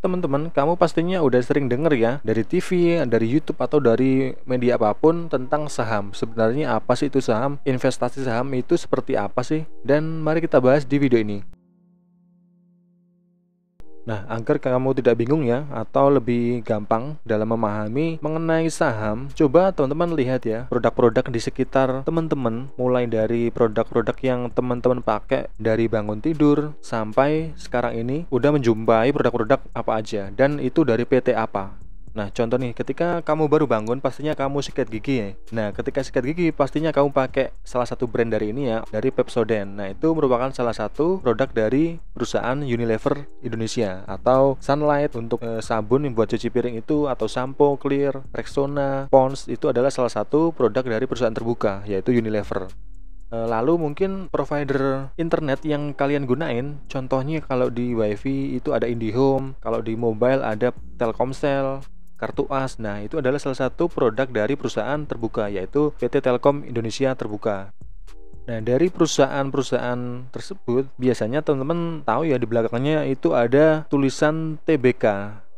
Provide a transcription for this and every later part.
teman-teman, kamu pastinya udah sering denger ya dari TV, dari YouTube atau dari media apapun tentang saham. Sebenarnya apa sih itu saham? Investasi saham itu seperti apa sih? Dan mari kita bahas di video ini. Nah, agar kamu tidak bingung ya, atau lebih gampang dalam memahami mengenai saham, coba teman-teman lihat ya produk-produk di sekitar teman-teman, mulai dari produk-produk yang teman-teman pakai dari bangun tidur sampai sekarang ini udah menjumpai produk-produk apa aja, dan itu dari PT apa. Nah, contoh nih, ketika kamu baru bangun, pastinya kamu sikat gigi ya. Nah, ketika sikat gigi, pastinya kamu pakai salah satu brand dari ini ya, dari Pepsodent. Nah, itu merupakan salah satu produk dari perusahaan Unilever Indonesia, atau Sunlight untuk sabun yang buat cuci piring itu, atau sampo, Clear, Rexona, Pond's, itu adalah salah satu produk dari perusahaan terbuka, yaitu Unilever. Lalu mungkin provider internet yang kalian gunain, contohnya kalau di WiFi itu ada IndiHome, kalau di mobile ada Telkomsel, Kartu As. Nah, itu adalah salah satu produk dari perusahaan terbuka, yaitu PT Telkom Indonesia Terbuka. Nah, dari perusahaan-perusahaan tersebut biasanya teman-teman tahu ya, di belakangnya itu ada tulisan TBK.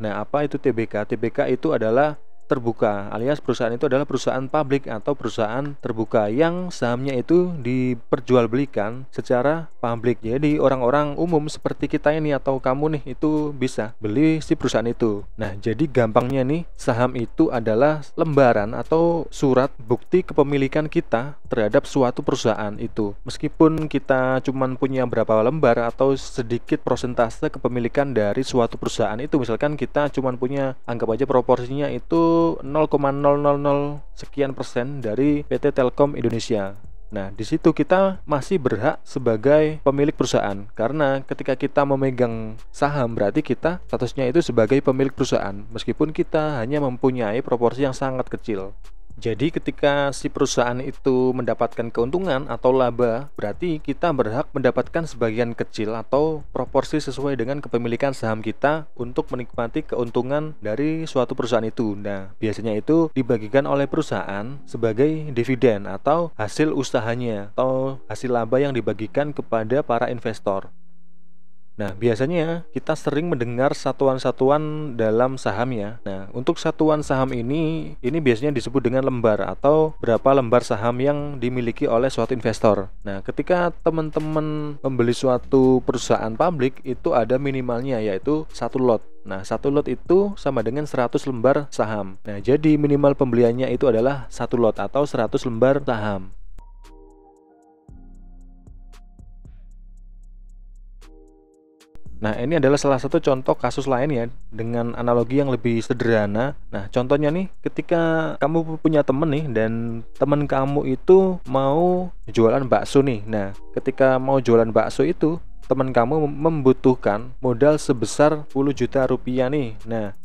Nah, apa itu TBK? TBK itu adalah terbuka, alias perusahaan itu adalah perusahaan publik atau perusahaan terbuka yang sahamnya itu diperjualbelikan secara publik. Jadi orang-orang umum seperti kita ini atau kamu nih itu bisa beli si perusahaan itu. Nah, jadi gampangnya nih, saham itu adalah lembaran atau surat bukti kepemilikan kita terhadap suatu perusahaan itu. Meskipun kita cuman punya berapa lembar atau sedikit persentase kepemilikan dari suatu perusahaan itu, misalkan kita cuman punya, anggap aja proporsinya itu 0,000 sekian persen dari PT Telkom Indonesia. Nah, di situ kita masih berhak sebagai pemilik perusahaan, karena ketika kita memegang saham berarti kita statusnya itu sebagai pemilik perusahaan, meskipun kita hanya mempunyai proporsi yang sangat kecil. Jadi ketika si perusahaan itu mendapatkan keuntungan atau laba, berarti kita berhak mendapatkan sebagian kecil atau proporsi sesuai dengan kepemilikan saham kita untuk menikmati keuntungan dari suatu perusahaan itu. Nah, biasanya itu dibagikan oleh perusahaan sebagai dividen atau hasil usahanya atau hasil laba yang dibagikan kepada para investor. Nah, biasanya kita sering mendengar satuan-satuan dalam saham ya. Nah, untuk satuan saham ini biasanya disebut dengan lembar atau berapa lembar saham yang dimiliki oleh suatu investor. Nah, ketika teman-teman membeli suatu perusahaan publik, itu ada minimalnya, yaitu satu lot. Nah, satu lot itu sama dengan 100 lembar saham. Nah, jadi minimal pembeliannya itu adalah satu lot atau 100 lembar saham. Nah, ini adalah salah satu contoh kasus lain ya, dengan analogi yang lebih sederhana. Nah, contohnya nih, ketika kamu punya temen nih, dan temen kamu itu mau jualan bakso nih. Nah, ketika mau jualan bakso itu, temen kamu membutuhkan modal sebesar 10 juta rupiah nih. Nah,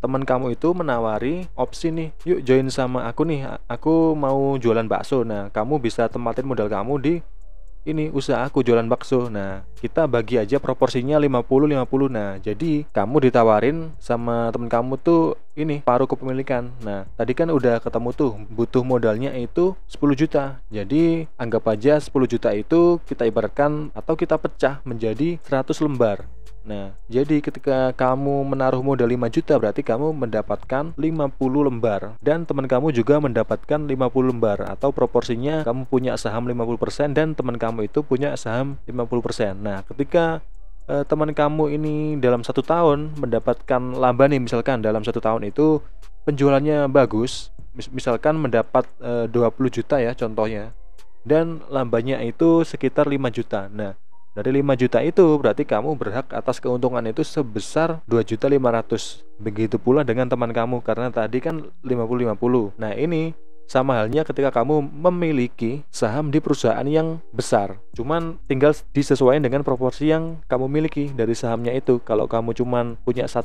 teman kamu itu menawari opsi nih, yuk join sama aku nih, aku mau jualan bakso. Nah, kamu bisa tempatin modal kamu di ini usaha aku jualan bakso. Nah, kita bagi aja proporsinya 50-50. Nah, jadi kamu ditawarin sama temen kamu tuh ini paruh kepemilikan. Nah, tadi kan udah ketemu tuh butuh modalnya itu 10 juta. Jadi anggap aja 10 juta itu kita ibaratkan atau kita pecah menjadi 100 lembar. Nah, jadi ketika kamu menaruh modal 5 juta, berarti kamu mendapatkan 50 lembar, dan teman kamu juga mendapatkan 50 lembar, atau proporsinya kamu punya saham 50% dan teman kamu itu punya saham 50%. Nah, ketika teman kamu ini dalam 1 tahun mendapatkan laba nih, misalkan dalam 1 tahun itu penjualannya bagus, misalkan mendapat 20 juta ya contohnya, dan lambanya itu sekitar 5 juta. Nah, dari 5 juta itu berarti kamu berhak atas keuntungan itu sebesar 2.500.000. Begitu pula dengan teman kamu, karena tadi kan 50-50. Nah, ini sama halnya ketika kamu memiliki saham di perusahaan yang besar. Cuman tinggal disesuaikan dengan proporsi yang kamu miliki dari sahamnya itu. Kalau kamu cuman punya 1%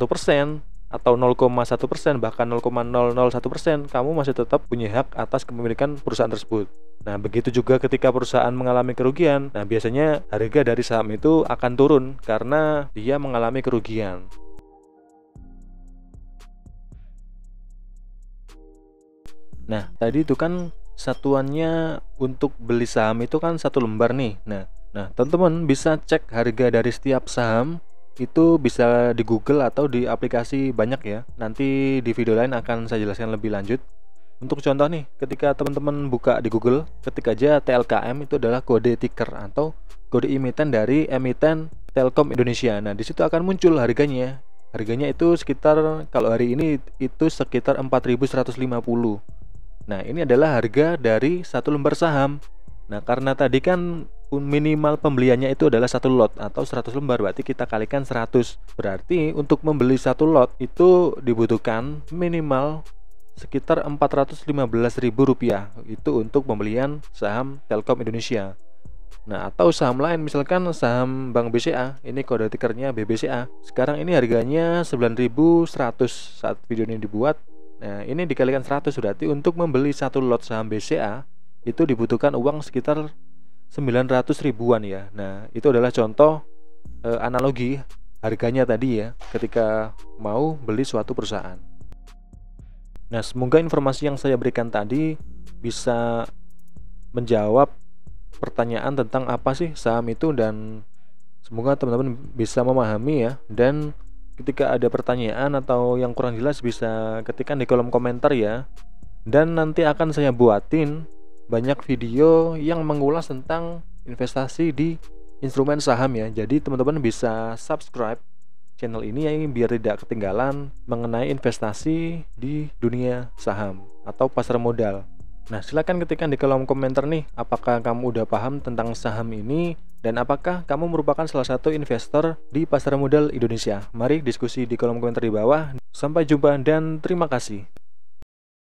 atau 0,1%, bahkan 0,001%, kamu masih tetap punya hak atas kepemilikan perusahaan tersebut. Nah, begitu juga ketika perusahaan mengalami kerugian. Nah, biasanya harga dari saham itu akan turun karena dia mengalami kerugian. Nah, tadi itu kan satuannya untuk beli saham itu kan 1 lembar nih. Nah, teman-teman bisa cek harga dari setiap saham itu bisa di Google atau di aplikasi banyak ya. Nanti di video lain akan saya jelaskan lebih lanjut. Untuk contoh nih, ketika teman-teman buka di Google, ketik aja TLKM, itu adalah kode ticker atau kode emiten dari emiten Telkom Indonesia. Nah, di situ akan muncul harganya. Harganya itu sekitar, kalau hari ini itu sekitar 4.150. Nah, ini adalah harga dari satu lembar saham. Nah, karena tadi kan minimal pembeliannya itu adalah satu lot atau 100 lembar, berarti kita kalikan 100. Berarti untuk membeli satu lot itu dibutuhkan minimal sekitar Rp415.000 itu untuk pembelian saham Telkom Indonesia. Nah, atau saham lain, misalkan saham Bank BCA, ini kode tikernya BBCA. Sekarang ini harganya 9.100 saat video ini dibuat. Nah, ini dikalikan 100, berarti untuk membeli satu lot saham BCA itu dibutuhkan uang sekitar 900 ribuan ya. Nah, itu adalah contoh analogi harganya tadi ya, ketika mau beli suatu perusahaan. Nah, semoga informasi yang saya berikan tadi bisa menjawab pertanyaan tentang apa sih saham itu, dan semoga teman-teman bisa memahami ya. Dan ketika ada pertanyaan atau yang kurang jelas bisa ketikkan di kolom komentar ya. Dan nanti akan saya buatin banyak video yang mengulas tentang investasi di instrumen saham ya. Jadi teman-teman bisa subscribe channel ini ya, biar tidak ketinggalan mengenai investasi di dunia saham atau pasar modal. Nah, silahkan ketikkan di kolom komentar nih, apakah kamu udah paham tentang saham ini dan apakah kamu merupakan salah satu investor di pasar modal Indonesia. Mari diskusi di kolom komentar di bawah. Sampai jumpa dan terima kasih.